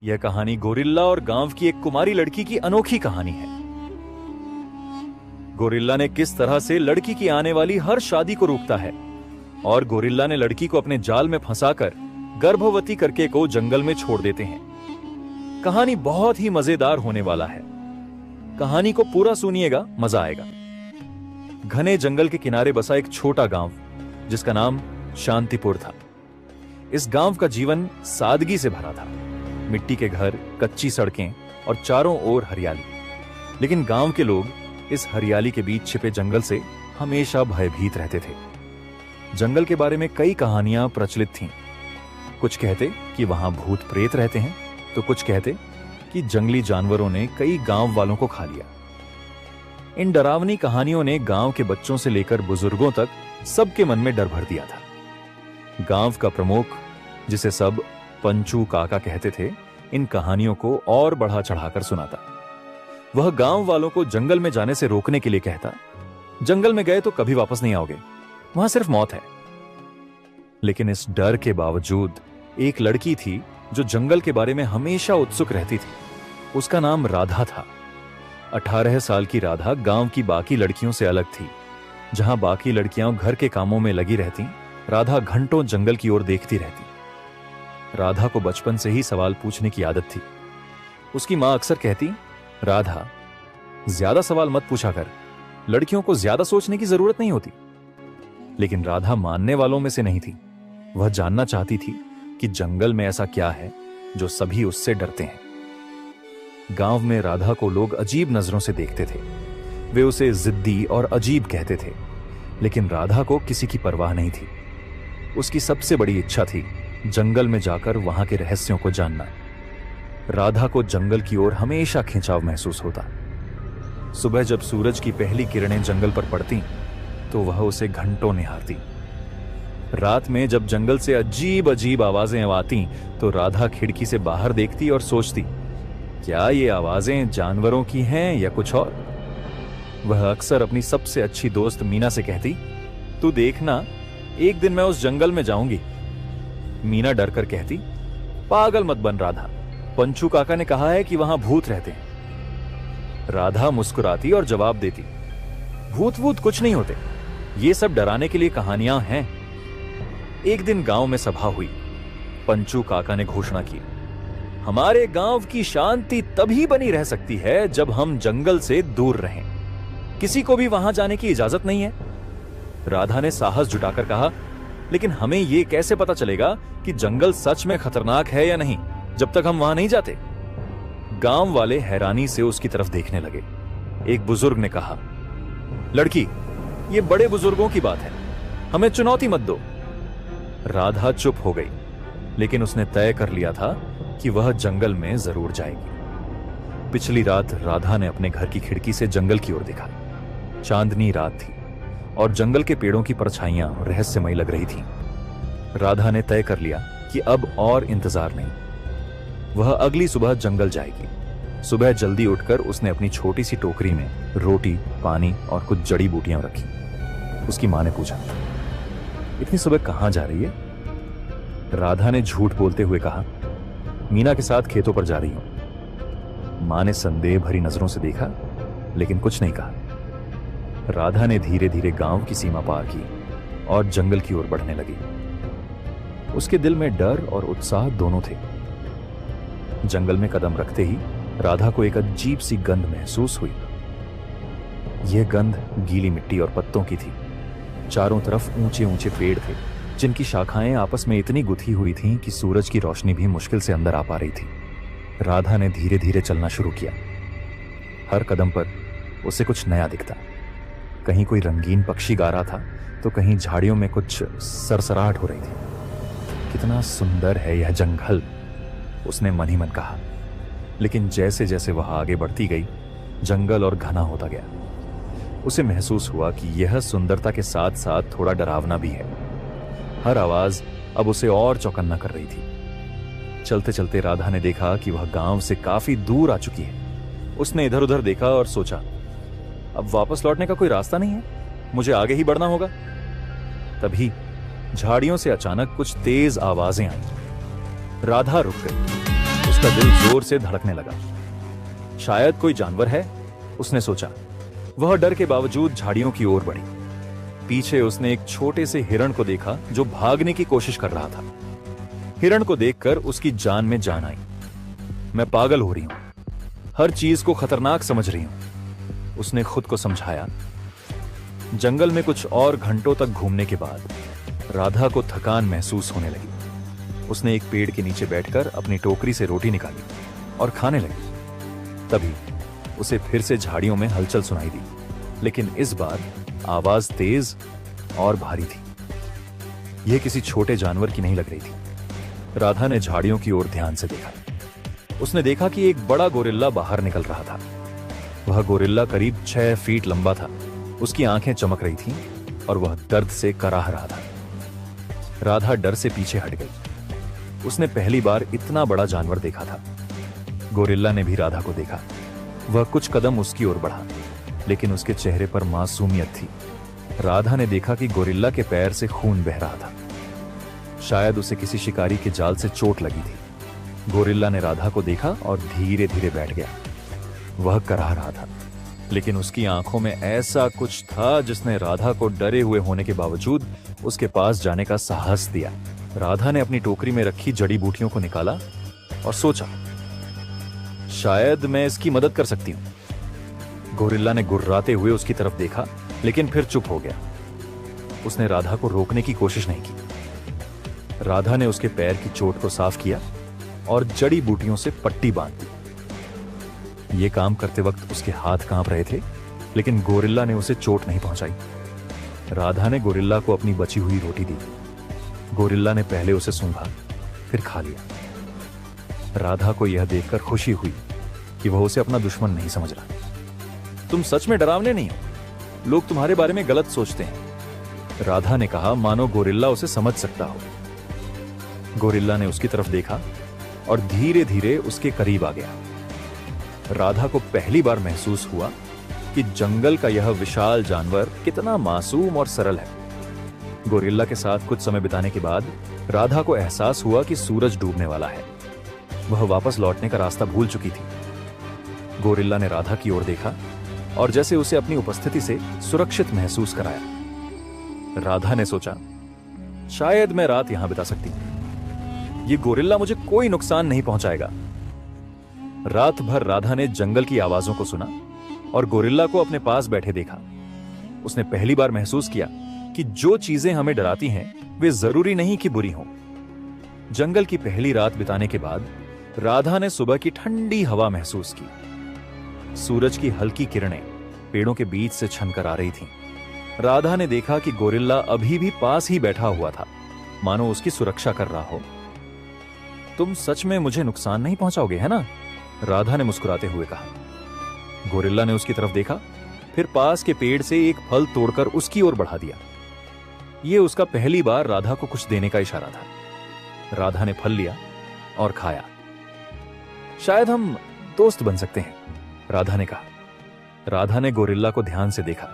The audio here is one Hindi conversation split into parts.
यह कहानी गोरिल्ला और गांव की एक कुमारी लड़की की अनोखी कहानी है। गोरिल्ला ने किस तरह से लड़की की आने वाली हर शादी को रोकता है और गोरिल्ला ने लड़की को अपने जाल में फंसाकर गर्भवती करके को जंगल में छोड़ देते हैं। कहानी बहुत ही मजेदार होने वाला है। कहानी को पूरा सुनिएगा, मजा आएगा। घने जंगल के किनारे बसा एक छोटा गांव जिसका नाम शांतिपुर था। इस गांव का जीवन सादगी से भरा था। मिट्टी के घर, कच्ची सड़कें और चारों ओर हरियाली। लेकिन गांव के लोग इस हरियाली के बीच छिपे जंगल से हमेशा भयभीत रहते थे। जंगल के बारे में कई कहानियां प्रचलित थीं। कुछ कहते कि वहां भूत प्रेत रहते हैं, तो कुछ कहते कि जंगली जानवरों ने कई गांव वालों को खा लिया। इन डरावनी कहानियों ने गांव के बच्चों से लेकर बुजुर्गों तक सबके मन में डर भर दिया था। गांव का प्रमुख, जिसे सब पंचू काका कहते थे, इन कहानियों को और बढ़ा चढ़ाकर सुनाता। वह गांव वालों को जंगल में जाने से रोकने के लिए कहता, जंगल में गए तो कभी वापस नहीं आओगे, वहां सिर्फ मौत है। लेकिन इस डर के बावजूद एक लड़की थी जो जंगल के बारे में हमेशा उत्सुक रहती थी। उसका नाम राधा था। 18 साल की राधा गांव की बाकी लड़कियों से अलग थी। जहां बाकी लड़कियां घर के कामों में लगी रहती, राधा घंटों जंगल की ओर देखती रहती। राधा को बचपन से ही सवाल पूछने की आदत थी। उसकी मां अक्सर कहती, राधा, ज्यादा सवाल मत पूछा कर, लड़कियों को ज्यादा सोचने की जरूरत नहीं होती। लेकिन राधा मानने वालों में से नहीं थी। वह जानना चाहती थी कि जंगल में ऐसा क्या है जो सभी उससे डरते हैं। गांव में राधा को लोग अजीब नजरों से देखते थे। वे उसे जिद्दी और अजीब कहते थे, लेकिन राधा को किसी की परवाह नहीं थी। उसकी सबसे बड़ी इच्छा थी जंगल में जाकर वहां के रहस्यों को जानना। राधा को जंगल की ओर हमेशा खिंचाव महसूस होता। सुबह जब सूरज की पहली किरणें जंगल पर पड़ती तो वह उसे घंटों निहारती। रात में जब जंगल से अजीब अजीब आवाजें आती तो राधा खिड़की से बाहर देखती और सोचती, क्या ये आवाजें जानवरों की हैं या कुछ और। वह अक्सर अपनी सबसे अच्छी दोस्त मीना से कहती, तू देखना, एक दिन मैं उस जंगल में जाऊंगी। मीना डरकर कहती, पागल मत बन राधा, पंचू काका ने कहा है कि वहां भूत रहते हैं। राधा मुस्कुराती और जवाब देती, भूत वूत कुछ नहीं होते, ये सब डराने के लिए कहानियां हैं। एक दिन गांव में सभा हुई। पंचू काका ने घोषणा की, हमारे गांव की शांति तभी बनी रह सकती है जब हम जंगल से दूर रहें। किसी को भी वहां जाने की इजाजत नहीं है। राधा ने साहस जुटाकर कहा, लेकिन हमें यह कैसे पता चलेगा कि जंगल सच में खतरनाक है या नहीं, जब तक हम वहां नहीं जाते। गांव वाले हैरानी से उसकी तरफ देखने लगे। एक बुजुर्ग ने कहा, लड़की, ये बड़े बुजुर्गों की बात है, हमें चुनौती मत दो। राधा चुप हो गई, लेकिन उसने तय कर लिया था कि वह जंगल में जरूर जाएगी। पिछली रात राधा ने अपने घर की खिड़की से जंगल की ओर देखा। चांदनी रात थी और जंगल के पेड़ों की परछाइयां रहस्यमयी लग रही थीं। राधा ने तय कर लिया कि अब और इंतजार नहीं। वह अगली सुबह जंगल जाएगी। सुबह जल्दी उठकर उसने अपनी छोटी सी टोकरी में रोटी, पानी और कुछ जड़ी बूटियां रखी। उसकी मां ने पूछा, इतनी सुबह कहां जा रही है? राधा ने झूठ बोलते हुए कहा, मीना के साथ खेतों पर जा रही हूं। मां ने संदेह भरी नजरों से देखा, लेकिन कुछ नहीं कहा। राधा ने धीरे धीरे गांव की सीमा पार की और जंगल की ओर बढ़ने लगी। उसके दिल में डर और उत्साह दोनों थे। जंगल में कदम रखते ही राधा को एक अजीब सी गंध महसूस हुई। यह गंध गीली मिट्टी और पत्तों की थी। चारों तरफ ऊंचे ऊंचे पेड़ थे, जिनकी शाखाएं आपस में इतनी गुथी हुई थीं कि सूरज की रोशनी भी मुश्किल से अंदर आ पा रही थी। राधा ने धीरे धीरे चलना शुरू किया। हर कदम पर उसे कुछ नया दिखता। कहीं कोई रंगीन पक्षी गा रहा था, तो कहीं झाड़ियों में कुछ सरसराहट हो रही थी। कितना सुंदर है यह जंगल, उसने मन ही मन कहा। लेकिन जैसे जैसे वह आगे बढ़ती गई, जंगल और घना होता गया। उसे महसूस हुआ कि यह सुंदरता के साथ साथ थोड़ा डरावना भी है। हर आवाज अब उसे और चौकन्ना कर रही थी। चलते चलते राधा ने देखा कि वह गांव से काफी दूर आ चुकी है। उसने इधर उधर देखा और सोचा, अब वापस लौटने का कोई रास्ता नहीं है, मुझे आगे ही बढ़ना होगा। तभी झाड़ियों से अचानक कुछ तेज आवाजें आईं। राधा रुक गई। उसका दिल जोर से धड़कने लगा। शायद कोई जानवर है, उसने सोचा। वह डर के बावजूद झाड़ियों की ओर बढ़ी। पीछे उसने एक छोटे से हिरण को देखा जो भागने की कोशिश कर रहा था। हिरण को देखकर उसकी जान में जान आई। मैं पागल हो रही हूं, हर चीज को खतरनाक समझ रही हूं, उसने खुद को समझाया। जंगल में कुछ और घंटों तक घूमने के बाद राधा को थकान महसूस होने लगी। उसने एक पेड़ के नीचे बैठकर अपनी टोकरी से रोटी निकाली और खाने लगी। तभी उसे फिर से झाड़ियों में हलचल सुनाई दी, लेकिन इस बार आवाज तेज और भारी थी। यह किसी छोटे जानवर की नहीं लग रही थी। राधा ने झाड़ियों की ओर ध्यान से देखा। उसने देखा कि एक बड़ा गोरिल्ला बाहर निकल रहा था। वह गोरिल्ला करीब 6 फीट लंबा था। उसकी आंखें चमक रही थीं और वह दर्द से कराह रहा था। राधा डर से पीछे हट गई। उसने पहली बार इतना बड़ा जानवर देखा था। गोरिल्ला ने भी राधा को देखा। वह कुछ कदम उसकी ओर बढ़ा, लेकिन उसके चेहरे पर मासूमियत थी। राधा ने देखा कि गोरिल्ला के पैर से खून बह रहा था। शायद उसे किसी शिकारी के जाल से चोट लगी थी। गोरिल्ला ने राधा को देखा और धीरे धीरे बैठ गया। वह कराह रहा था, लेकिन उसकी आंखों में ऐसा कुछ था जिसने राधा को डरे हुए होने के बावजूद उसके पास जाने का साहस दिया। राधा ने अपनी टोकरी में रखी जड़ी बूटियों को निकाला और सोचा, शायद मैं इसकी मदद कर सकती हूं। गोरिल्ला ने गुर्राते हुए उसकी तरफ देखा, लेकिन फिर चुप हो गया। उसने राधा को रोकने की कोशिश नहीं की। राधा ने उसके पैर की चोट को साफ किया और जड़ी बूटियों से पट्टी बांध दी। यह काम करते वक्त उसके हाथ कांप रहे थे, लेकिन गोरिल्ला ने उसे चोट नहीं पहुंचाई। राधा ने गोरिल्ला को अपनी बची हुई रोटी दी। गोरिल्ला ने पहले उसे सूंघा, फिर खा लिया। राधा को यह देखकर खुशी हुई कि वह उसे अपना दुश्मन नहीं समझ रहा। तुम सच में डरावने नहीं हो, लोग तुम्हारे बारे में गलत सोचते हैं, राधा ने कहा, मानो गोरिल्ला उसे समझ सकता हो। गोरिल्ला ने उसकी तरफ देखा और धीरे धीरे उसके करीब आ गया। राधा को पहली बार महसूस हुआ कि जंगल का यह विशाल जानवर कितना मासूम और सरल है। गोरिल्ला के साथ कुछ समय बिताने के बाद राधा को एहसास हुआ कि सूरज डूबने वाला है। वह वापस लौटने का रास्ता भूल चुकी थी। गोरिल्ला ने राधा की ओर देखा और जैसे उसे अपनी उपस्थिति से सुरक्षित महसूस कराया। राधा ने सोचा, शायद मैं रात यहां बिता सकती हूं। ये गोरिल्ला मुझे कोई नुकसान नहीं पहुंचाएगा। रात भर राधा ने जंगल की आवाजों को सुना और गोरिल्ला को अपने पास बैठे देखा। उसने पहली बार महसूस किया कि जो चीजें हमें डराती हैं, वे जरूरी नहीं कि बुरी हों। जंगल की पहली रात बिताने के बाद राधा ने सुबह की ठंडी हवा महसूस की। सूरज की हल्की किरणें पेड़ों के बीच से छनकर आ रही थीं। राधा ने देखा कि गोरिल्ला अभी भी पास ही बैठा हुआ था, मानो उसकी सुरक्षा कर रहा हो। तुम सच में मुझे नुकसान नहीं पहुंचाओगे, है ना? राधा ने मुस्कुराते हुए कहा। गोरिल्ला ने उसकी तरफ देखा, फिर पास के पेड़ से एक फल तोड़कर उसकी ओर बढ़ा दिया। यह उसका पहली बार राधा को कुछ देने का इशारा था। राधा ने फल लिया और खाया। शायद हम दोस्त बन सकते हैं, राधा ने कहा। राधा ने गोरिल्ला को ध्यान से देखा।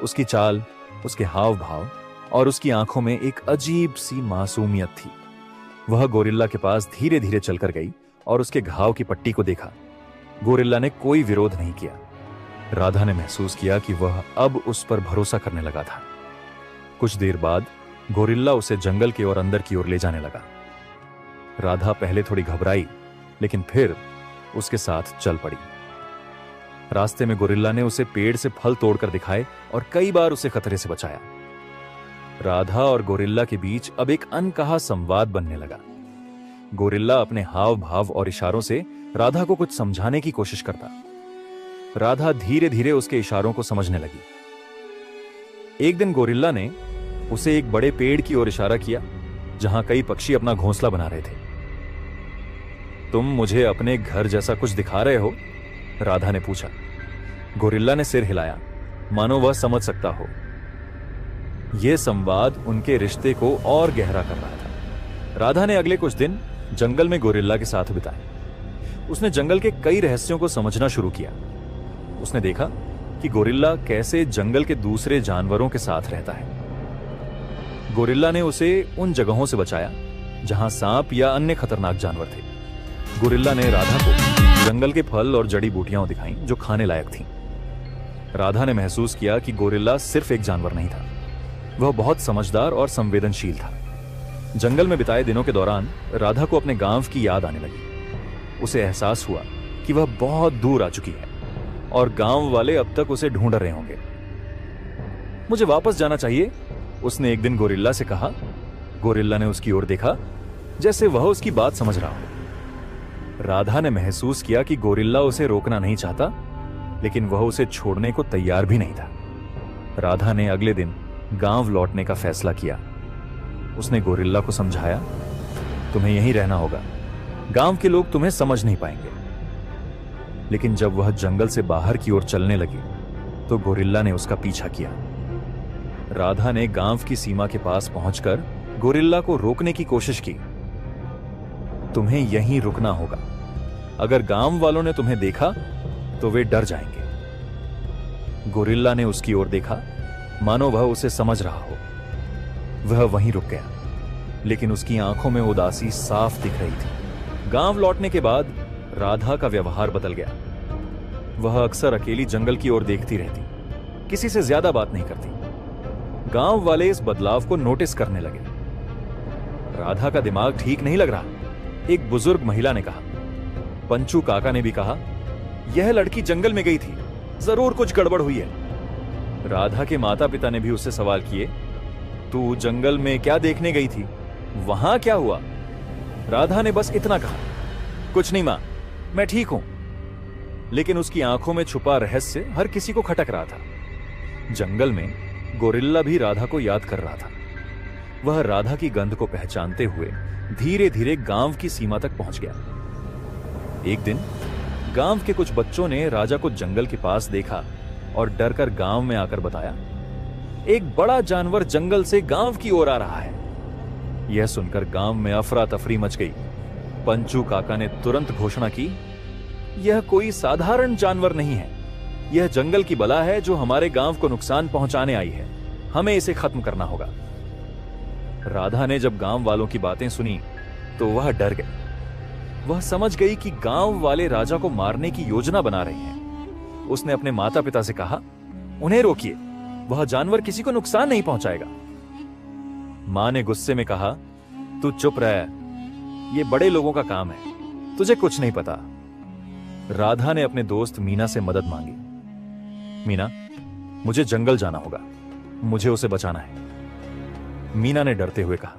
उसकी चाल, उसके हाव भाव और उसकी आंखों में एक अजीब सी मासूमियत थी। वह गोरिल्ला के पास धीरे धीरे चलकर गई और उसके घाव की पट्टी को देखा। गोरिल्ला ने कोई विरोध नहीं किया। राधा ने महसूस किया कि वह अब उस पर भरोसा करने लगा था। कुछ देर बाद गोरिल्ला उसे जंगल की ओर अंदर की ओर ले जाने लगा। राधा पहले थोड़ी घबराई, लेकिन फिर उसके साथ चल पड़ी। रास्ते में गोरिल्ला ने उसे पेड़ से फल तोड़कर दिखाए और कई बार उसे खतरे से बचाया। राधा और गोरिल्ला के बीच अब एक अनकहा संवाद बनने लगा। गोरिल्ला अपने हाव भाव और इशारों से राधा को कुछ समझाने की कोशिश करता। राधा धीरे धीरे उसके इशारों को समझने लगी। एक दिन गोरिल्ला ने उसे एक बड़े पेड़ की ओर इशारा किया, जहां कई पक्षी अपना घोंसला बना रहे थे। तुम मुझे अपने घर जैसा कुछ दिखा रहे हो? राधा ने पूछा। गोरिल्ला ने सिर हिलाया, मानो वह समझ सकता हो। यह संवाद उनके रिश्ते को और गहरा कर रहा था। राधा ने अगले कुछ दिन जंगल में गोरिल्ला के साथ बिताए। उसने जंगल के कई रहस्यों को समझना शुरू किया। उसने देखा कि गोरिल्ला कैसे जंगल के दूसरे जानवरों के साथ रहता है। गोरिल्ला ने उसे उन जगहों से बचाया जहां सांप या अन्य खतरनाक जानवर थे। गोरिल्ला ने राधा को जंगल के फल और जड़ी बूटियां दिखाई जो खाने लायक थीं। राधा ने महसूस किया कि गोरिल्ला सिर्फ एक जानवर नहीं था, वह बहुत समझदार और संवेदनशील था। जंगल में बिताए दिनों के दौरान राधा को अपने गांव की याद आने लगी। उसे एहसास हुआ कि वह बहुत दूर आ चुकी है और गांव वाले अब तक उसे ढूंढ रहे होंगे। मुझे वापस जाना चाहिए, उसने एक दिन गोरिल्ला से कहा। गोरिल्ला ने उसकी ओर देखा जैसे वह उसकी बात समझ रहा हो। राधा ने महसूस किया कि गोरिल्ला उसे रोकना नहीं चाहता, लेकिन वह उसे छोड़ने को तैयार भी नहीं था। राधा ने अगले दिन गांव लौटने का फैसला किया। उसने गोरिल्ला को समझाया, तुम्हें यहीं रहना होगा, गांव के लोग तुम्हें समझ नहीं पाएंगे। लेकिन जब वह जंगल से बाहर की ओर चलने लगी तो गोरिल्ला ने उसका पीछा किया। राधा ने गांव की सीमा के पास पहुंचकर गोरिल्ला को रोकने की कोशिश की। तुम्हें यहीं रुकना होगा, अगर गांव वालों ने तुम्हें देखा तो वे डर जाएंगे। गोरिल्ला ने उसकी ओर देखा, मानो वह उसे समझ रहा हो। वह वहीं रुक गया, लेकिन उसकी आंखों में उदासी साफ दिख रही थी। गांव लौटने के बाद राधा का व्यवहार बदल गया। वह अक्सर अकेली जंगल की ओर देखती रहती, किसी से ज्यादा बात नहीं करती। गांव वाले इस बदलाव को नोटिस करने लगे। राधा का दिमाग ठीक नहीं लग रहा, एक बुजुर्ग महिला ने कहा। पंचू काका ने भी कहा, यह लड़की जंगल में गई थी, जरूर कुछ गड़बड़ हुई है। राधा के माता पिता ने भी उससे सवाल किए, तू जंगल में क्या देखने गई थी, वहां क्या हुआ? राधा ने बस इतना कहा, कुछ नहीं मां, मैं ठीक हूं। लेकिन उसकी आंखों में छुपा रहस्य हर किसी को खटक रहा था। जंगल में गोरिल्ला भी राधा को याद कर रहा था। वह राधा की गंध को पहचानते हुए धीरे धीरे गांव की सीमा तक पहुंच गया। एक दिन गांव के कुछ बच्चों ने राजा को जंगल के पास देखा और डरकर गांव में आकर बताया, एक बड़ा जानवर जंगल से गांव की ओर आ रहा है। यह सुनकर गांव में अफरा तफरी मच गई। पंचू काका ने तुरंत घोषणा की, यह कोई साधारण जानवर नहीं है, यह जंगल की बला है जो हमारे गांव को नुकसान पहुंचाने आई है। हमें इसे खत्म करना होगा। राधा ने जब गांव वालों की बातें सुनी तो वह डर गई। वह समझ गई कि गांव वाले राजा को मारने की योजना बना रहे हैं। उसने अपने माता पिता से कहा, उन्हें रोकिए, वह जानवर किसी को नुकसान नहीं पहुंचाएगा। मां ने गुस्से में कहा, तू चुप रह, ये बड़े लोगों का काम है, तुझे कुछ नहीं पता। राधा ने अपने दोस्त मीना से मदद मांगी। मीना, मुझे जंगल जाना होगा, मुझे उसे बचाना है। मीना ने डरते हुए कहा,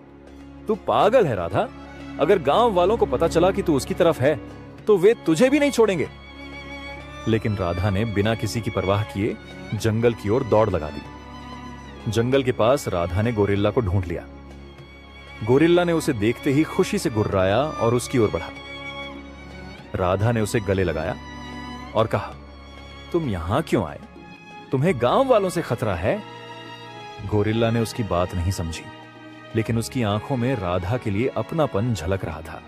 तू पागल है राधा, अगर गांव वालों को पता चला कि तू उसकी तरफ है तो वे तुझे भी नहीं छोड़ेंगे। लेकिन राधा ने बिना किसी की परवाह किए जंगल की ओर दौड़ लगा दी। जंगल के पास राधा ने गोरिल्ला को ढूंढ लिया। गोरिल्ला ने उसे देखते ही खुशी से गुर्राया और उसकी ओर बढ़ा। राधा ने उसे गले लगाया और कहा, तुम यहां क्यों आए? तुम्हें गांव वालों से खतरा है? गोरिल्ला ने उसकी बात नहीं समझी, लेकिन उसकी आंखों में राधा के लिए अपनापन झलक रहा था।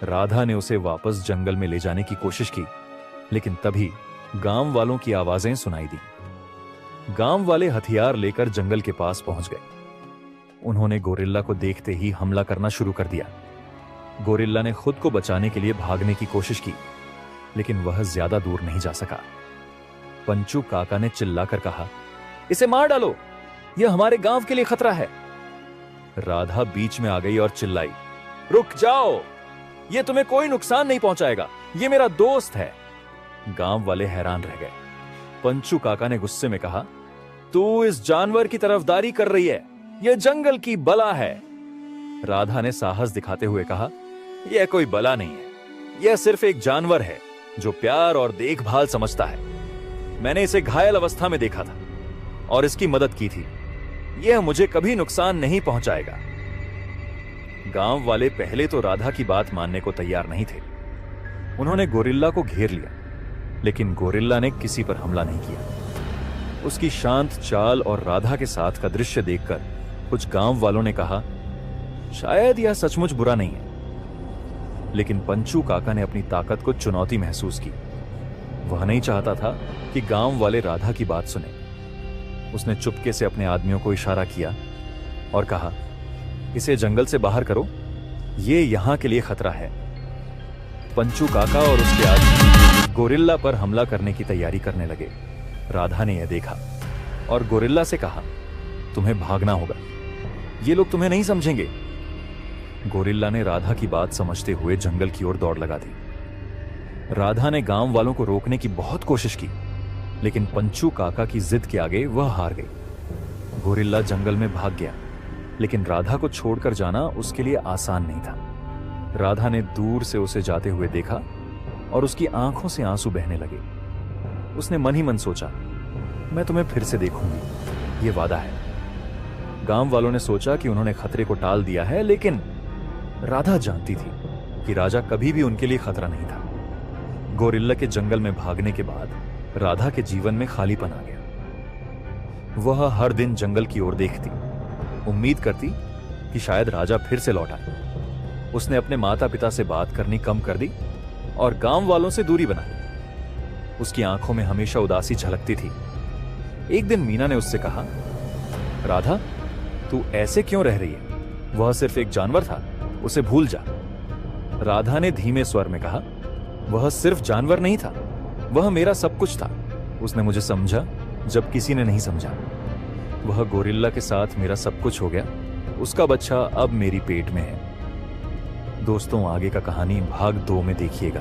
राधा ने उसे वापस जंगल में ले जाने की कोशिश की, लेकिन तभी गांव वालों की आवाजें सुनाई दी। गांव वाले हथियार लेकर जंगल के पास पहुंच गए। उन्होंने गोरिल्ला को देखते ही हमला करना शुरू कर दिया। गोरिल्ला ने खुद को बचाने के लिए भागने की कोशिश की, लेकिन वह ज्यादा दूर नहीं जा सका। पंचू काका ने चिल्लाकर कहा, इसे मार डालो, यह हमारे गांव के लिए खतरा है। राधा बीच में आ गई और चिल्लाई, रुक जाओ, यह तुम्हें कोई नुकसान नहीं पहुंचाएगा, यह मेरा दोस्त है। गांव वाले हैरान रह गए। पंचू काका ने गुस्से में कहा, तू इस जानवर की तरफदारी कर रही है, यह जंगल की बला है। राधा ने साहस दिखाते हुए कहा, यह कोई बला नहीं है, यह सिर्फ एक जानवर है जो प्यार और देखभाल समझता है। मैंने इसे घायल अवस्था में देखा था और इसकी मदद की थी, यह मुझे कभी नुकसान नहीं पहुंचाएगा। गांव वाले पहले तो राधा की बात मानने को तैयार नहीं थे। उन्होंने गोरिल्ला को घेर लिया, लेकिन गोरिल्ला ने किसी पर हमला नहीं किया। उसकी शांत चाल और राधा के साथ का दृश्य देखकर कुछ गांव वालों ने कहा, शायद यह सचमुच बुरा नहीं है। लेकिन पंचू काका ने अपनी ताकत को चुनौती महसूस की। वह नहीं चाहता था कि गांव वाले राधा की बात सुने। उसने चुपके से अपने आदमियों को इशारा किया और कहा, इसे जंगल से बाहर करो, यह यहां के लिए खतरा है। पंचू काका और उसके आदमी गोरिल्ला पर हमला करने की तैयारी करने लगे। राधा ने यह देखा और गोरिल्ला से कहा, तुम्हें भागना होगा, ये लोग तुम्हें नहीं समझेंगे। गोरिल्ला ने राधा की बात समझते हुए जंगल की ओर दौड़ लगा दी। राधा ने गांव वालों को रोकने की बहुत कोशिश की, लेकिन पंचू काका की जिद के आगे वह हार गई। गोरिल्ला जंगल में भाग गया, लेकिन राधा को छोड़कर जाना उसके लिए आसान नहीं था। राधा ने दूर से उसे जाते हुए देखा और उसकी आंखों से आंसू बहने लगे। उसने मन ही मन सोचा, मैं तुम्हें फिर से देखूंगी, ये वादा है। गांव वालों ने सोचा कि उन्होंने खतरे को टाल दिया है, लेकिन राधा जानती थी कि राजा कभी भी उनके लिए खतरा नहीं था। गोरिल्ला के जंगल में भागने के बाद राधा के जीवन में खालीपन आ गया। वह हर दिन जंगल की ओर देखती, उम्मीद करती कि शायद राजा फिर से लौट आए। उसने अपने माता पिता से बात करनी कम कर दी और गांव वालों से दूरी बनाई। उसकी आंखों में हमेशा उदासी झलकती थी। एक दिन मीना ने उससे कहा, राधा, तू ऐसे क्यों रह रही है? वह सिर्फ एक जानवर था, उसे भूल जा। राधा ने धीमे स्वर में कहा, वह सिर्फ जानवर नहीं था, वह मेरा सब कुछ था। उसने मुझे समझा जब किसी ने नहीं समझा। वह गोरिल्ला के साथ मेरा सब कुछ हो गया, उसका बच्चा अब मेरी पेट में है। दोस्तों, आगे का कहानी भाग 2 में देखिएगा।